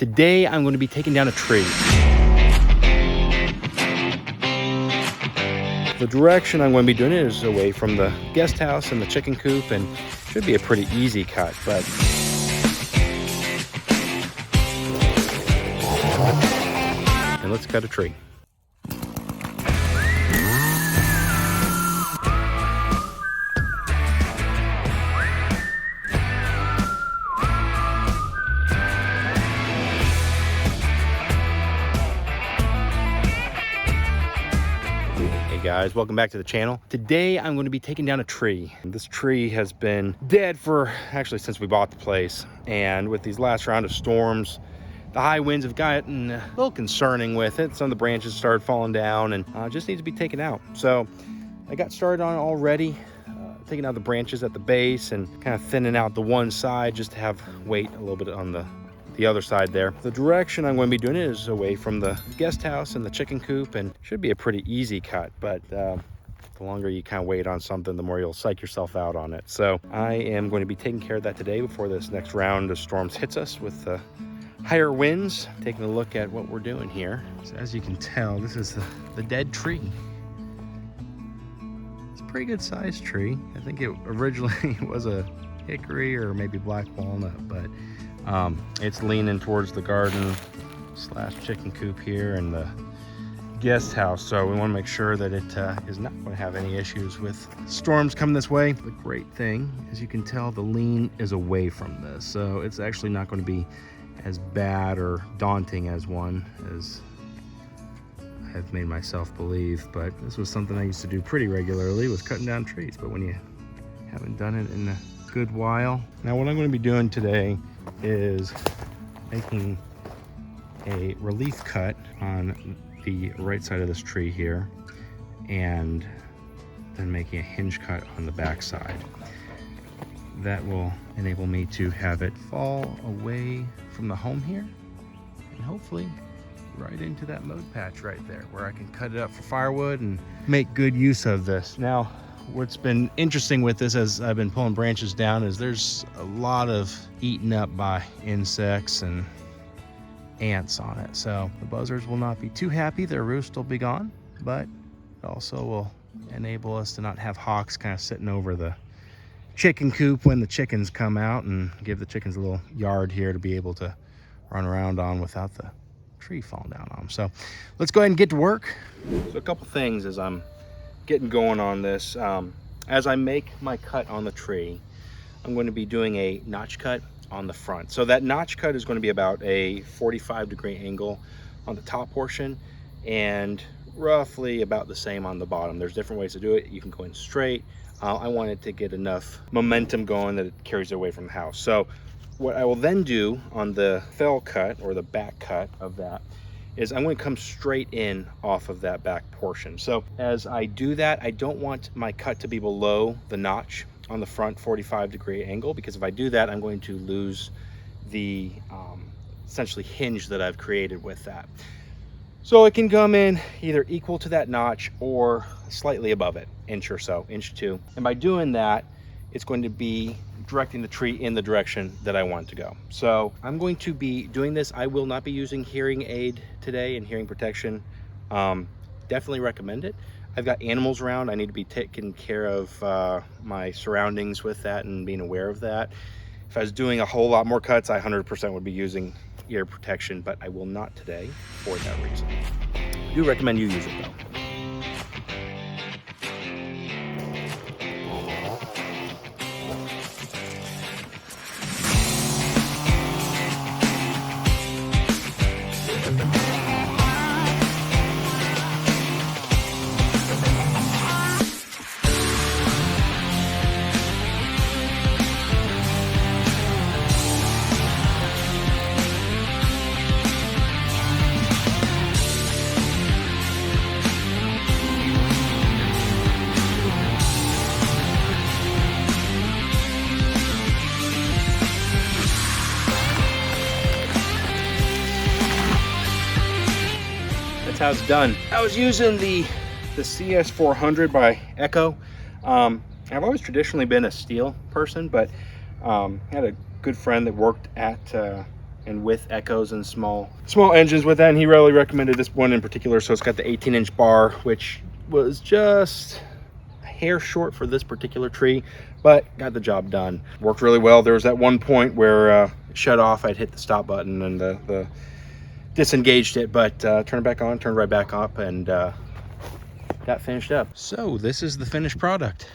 Today I'm going to be taking down a tree. The direction I'm going to be doing it is away from the guest house and the chicken coop, and should be a pretty easy cut, but and let's cut a tree. Guys, welcome back to the channel. Today I'm going to be taking down a tree. This tree has been dead for actually since we bought the place, and with these last round of storms, the high winds have gotten a little concerning with it. Some of the branches started falling down and just needs to be taken out. So I got started on it already, taking out the branches at the base and kind of thinning out the one side just to have weight a little bit on the other side there. The direction I'm going to be doing it is away from the guest house and the chicken coop, and should be a pretty easy cut, but the longer you kind of wait on something, the more you'll psych yourself out on it. So I am going to be taking care of that today before this next round of storms hits us with higher winds. Taking a look at what we're doing here. So as you can tell, this is the dead tree. It's a pretty good sized tree. I think it originally was a hickory or maybe black walnut, but it's leaning towards the garden / chicken coop here and the guest house, so we want to make sure that it is not going to have any issues with storms coming this way. The great thing, as you can tell, the lean is away from this, so it's actually not going to be as bad or daunting as one as I've made myself believe. But this was something I used to do pretty regularly, was cutting down trees, but when you haven't done it in a good while. Now what I'm going to be doing today is making a relief cut on the right side of this tree here, and then making a hinge cut on the back side. That will enable me to have it fall away from the home here, and hopefully right into that mode patch right there where I can cut it up for firewood and make good use of this. Now what's been interesting with this as I've been pulling branches down is there's a lot of eaten up by insects and ants on it. So the buzzards will not be too happy. Their roost will be gone, but it also will enable us to not have hawks kind of sitting over the chicken coop when the chickens come out, and give the chickens a little yard here to be able to run around on without the tree falling down on them. So let's go ahead and get to work. So a couple things as I'm getting going on this. As I make my cut on the tree, I'm going to be doing a notch cut on the front. So that notch cut is going to be about a 45-degree angle on the top portion and roughly about the same on the bottom. There's different ways to do it. You can go in straight. I want it to get enough momentum going that it carries it away from the house. So what I will then do on the fell cut, or the back cut of that, is I'm going to come straight in off of that back portion. So as I do that, I don't want my cut to be below the notch on the front 45-degree angle, because if I do that, I'm going to lose the essentially hinge that I've created with that. So it can come in either equal to that notch or slightly above it, inch or so, inch two. And by doing that, it's going to be directing the tree in the direction that I want it to go. So I'm going to be doing this. I will not be using hearing aid today and hearing protection. Definitely recommend it. I've got animals around. I need to be taking care of my surroundings with that and being aware of that. If I was doing a whole lot more cuts, I 100% would be using ear protection, but I will not today for that reason. I do recommend you use it though. How it's done. I was using the CS400 by Echo. I've always traditionally been a steel person, but had a good friend that worked at and with echoes and small engines with that. And he really recommended this one in particular. So it's got the 18-inch bar, which was just a hair short for this particular tree, but got the job done. Worked really well. There was that one point where it shut off. I'd hit the stop button and the disengaged it, but turned it back on, turned right back up, and got finished up. So this is the finished product.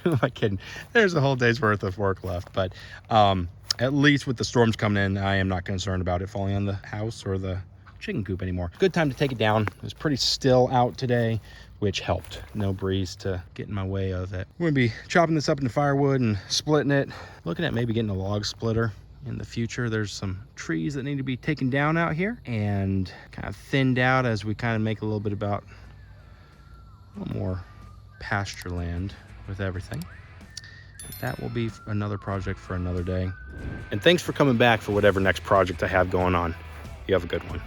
Who am I kidding? There's a whole day's worth of work left, but at least with the storms coming in, I am not concerned about it falling on the house or the chicken coop anymore. Good time to take it down. It was pretty still out today, which helped. No breeze to get in my way of it. We're gonna be chopping this up into firewood and splitting it. Looking at maybe getting a log splitter in the future. There's some trees that need to be taken down out here and kind of thinned out as we kind of make a little bit about a little more pasture land with everything. That will be another project for another day. And thanks for coming back for whatever next project I have going on. You have a good one.